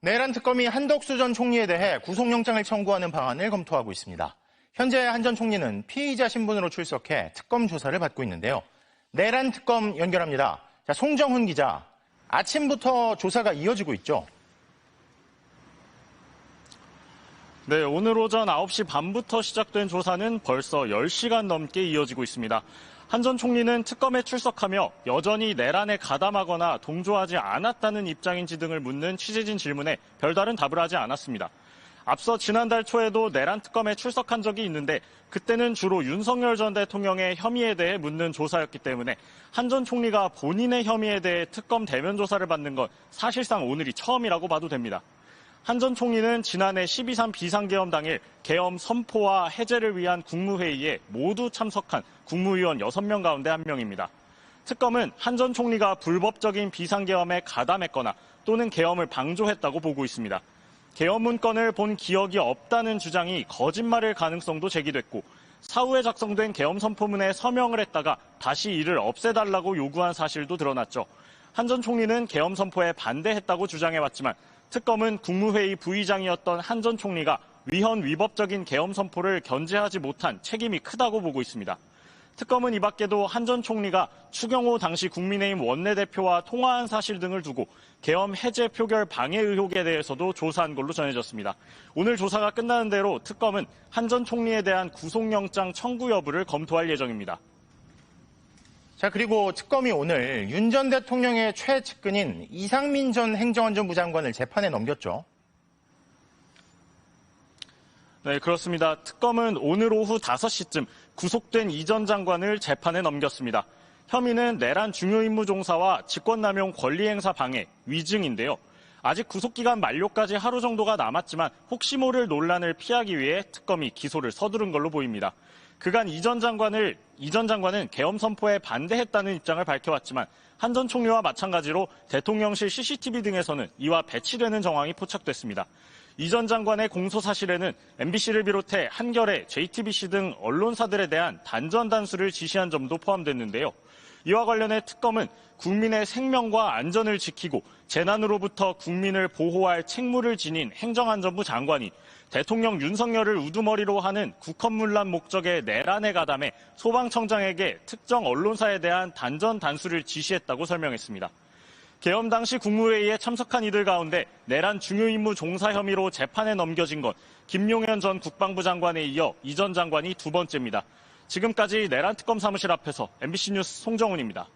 내란 특검이 한덕수 전 총리에 대해 구속영장을 청구하는 방안을 검토하고 있습니다. 현재 한 전 총리는 피의자 신분으로 출석해 특검 조사를 받고 있는데요. 내란 특검 연결합니다. 자, 송정훈 기자. 아침부터 조사가 이어지고 있죠? 네, 오늘 오전 9시 반부터 시작된 조사는 벌써 10시간 넘게 이어지고 있습니다. 한 전 총리는 특검에 출석하며 여전히 내란에 가담하거나 동조하지 않았다는 입장인지 등을 묻는 취재진 질문에 별다른 답을 하지 않았습니다. 앞서 지난달 초에도 내란 특검에 출석한 적이 있는데 그때는 주로 윤석열 전 대통령의 혐의에 대해 묻는 조사였기 때문에 한 전 총리가 본인의 혐의에 대해 특검 대면 조사를 받는 건 사실상 오늘이 처음이라고 봐도 됩니다. 한 전 총리는 지난해 12.3 비상계엄 당일 계엄 선포와 해제를 위한 국무회의에 모두 참석한 국무위원 6명 가운데 한 명입니다. 특검은 한 전 총리가 불법적인 비상계엄에 가담했거나 또는 계엄을 방조했다고 보고 있습니다. 계엄 문건을 본 기억이 없다는 주장이 거짓말일 가능성도 제기됐고 사후에 작성된 계엄 선포문에 서명을 했다가 다시 이를 없애달라고 요구한 사실도 드러났죠. 한 전 총리는 계엄 선포에 반대했다고 주장해왔지만 특검은 국무회의 부의장이었던 한 전 총리가 위헌 위법적인 계엄 선포를 견제하지 못한 책임이 크다고 보고 있습니다. 특검은 이 밖에도 한 전 총리가 추경호 당시 국민의힘 원내대표와 통화한 사실 등을 두고 계엄 해제 표결 방해 의혹에 대해서도 조사한 걸로 전해졌습니다. 오늘 조사가 끝나는 대로 특검은 한 전 총리에 대한 구속영장 청구 여부를 검토할 예정입니다. 자, 그리고 특검이 오늘 윤 전 대통령의 최측근인 이상민 전 행정안전부 장관을 재판에 넘겼죠. 네, 그렇습니다. 특검은 오늘 오후 5시쯤 구속된 이 전 장관을 재판에 넘겼습니다. 혐의는 내란 중요임무 종사와 직권남용 권리행사 방해, 위증인데요. 아직 구속기간 만료까지 하루 정도가 남았지만 혹시 모를 논란을 피하기 위해 특검이 기소를 서두른 걸로 보입니다. 그간 이 전 장관은 계엄 선포에 반대했다는 입장을 밝혀왔지만 한 전 총리와 마찬가지로 대통령실 CCTV 등에서는 이와 배치되는 정황이 포착됐습니다. 이 전 장관의 공소 사실에는 MBC를 비롯해 한겨레, JTBC 등 언론사들에 대한 단전 단수를 지시한 점도 포함됐는데요. 이와 관련해 특검은 국민의 생명과 안전을 지키고 재난으로부터 국민을 보호할 책무를 지닌 행정안전부 장관이 대통령 윤석열을 우두머리로 하는 국헌문란 목적의 내란에 가담해 소방청장에게 특정 언론사에 대한 단전 단수를 지시했다고 설명했습니다. 계엄 당시 국무회의에 참석한 이들 가운데 내란 중요임무 종사 혐의로 재판에 넘겨진 건 김용현 전 국방부 장관에 이어 이 전 장관이 두 번째입니다. 지금까지 내란 특검 사무실 앞에서 MBC 뉴스 송정훈입니다.